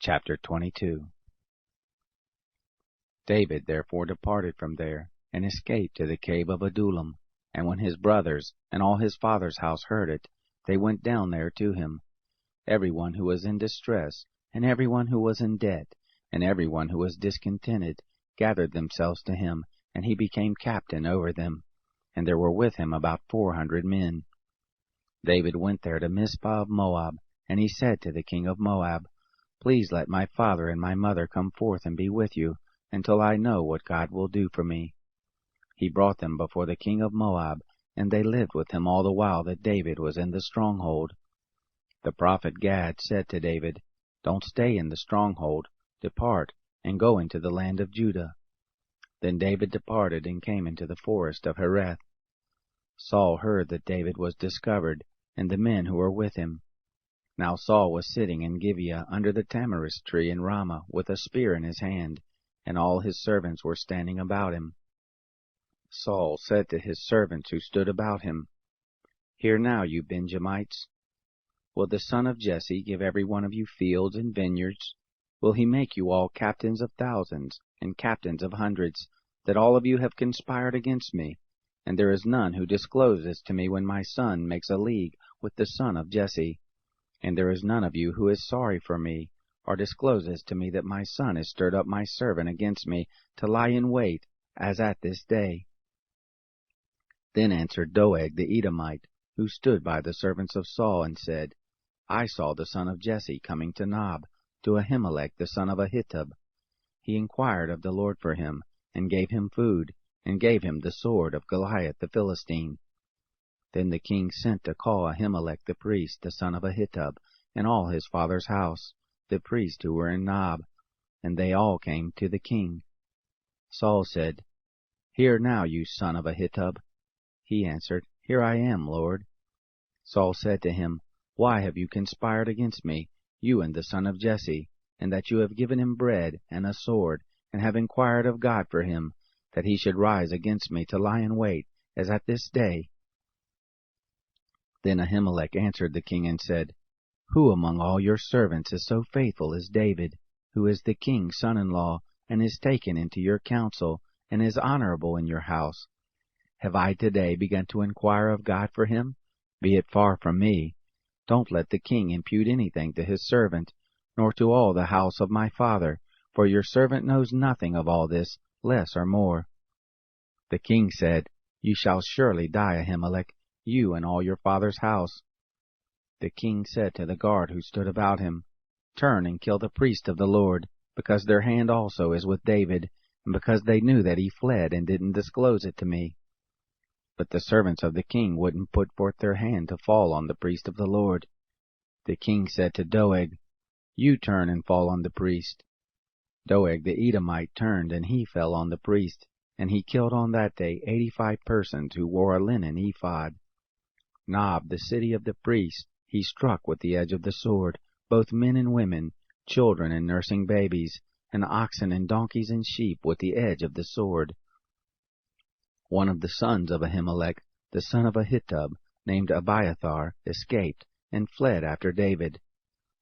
Chapter 22. David therefore departed from there, and escaped to the cave of Adullam. And when his brothers and all his father's house heard it, they went down there to him, every one who was in distress, and every one who was in debt, and every one who was discontented, gathered themselves to him, and he became captain over them. And there were with him about 400 men. David went there to Mizpah of Moab, and he said to the king of Moab, Please let my father and my mother come forth and be with you, until I know what God will do for me. He brought them before the king of Moab, and they lived with him all the while that David was in the stronghold. The prophet Gad said to David, Don't stay in the stronghold, depart, and go into the land of Judah. Then David departed and came into the forest of Hereth. Saul heard that David was discovered, and the men who were with him. Now Saul was sitting in Gibeah under the tamarisk tree in Ramah, with a spear in his hand, and all his servants were standing about him. Saul said to his servants who stood about him, Hear now, you Benjamites. Will the son of Jesse give every one of you fields and vineyards? Will he make you all captains of thousands, and captains of hundreds, that all of you have conspired against me? And there is none who discloses to me when my son makes a league with the son of Jesse. And there is none of you who is sorry for me, or discloses to me that my son has stirred up my servant against me to lie in wait, as at this day. Then answered Doeg the Edomite, who stood by the servants of Saul, and said, I saw the son of Jesse coming to Nob, to Ahimelech the son of Ahitub. He inquired of the Lord for him, and gave him food, and gave him the sword of Goliath the Philistine. Then the king sent to call Ahimelech the priest, the son of Ahitub, and all his father's house, the priests who were in Nob, and they all came to the king. Saul said, Hear now, you son of Ahitub. He answered, Here I am, Lord. Saul said to him, Why have you conspired against me, you and the son of Jesse, and that you have given him bread and a sword, and have inquired of God for him, that he should rise against me to lie in wait, as at this day? Then Ahimelech answered the king and said, Who among all your servants is so faithful as David, who is the king's son-in-law, and is taken into your counsel, and is honorable in your house? Have I today begun to inquire of God for him? Be it far from me. Don't let the king impute anything to his servant, nor to all the house of my father, for your servant knows nothing of all this, less or more. The king said, You shall surely die, Ahimelech, you and all your father's house. The king said to the guard who stood about him, Turn and kill the priest of the Lord, because their hand also is with David, and because they knew that he fled and didn't disclose it to me. But the servants of the king wouldn't put forth their hand to fall on the priest of the Lord. The king said to Doeg, You turn and fall on the priest. Doeg the Edomite turned, and he fell on the priest, and he killed on that day 85 persons who wore a linen ephod. Nob, the city of the priests, he struck with the edge of the sword, both men and women, children and nursing babies, and oxen and donkeys and sheep with the edge of the sword. One of the sons of Ahimelech, the son of Ahitub, named Abiathar, escaped, and fled after David.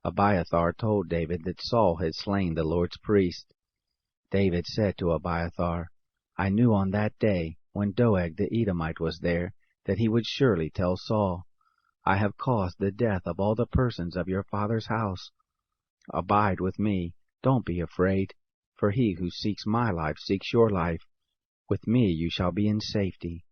Abiathar told David that Saul had slain the Lord's priest. David said to Abiathar, I knew on that day, when Doeg the Edomite was there, that he would surely tell Saul, I have caused the death of all the persons of your father's house. Abide with me, don't be afraid, for he who seeks my life seeks your life. With me you shall be in safety.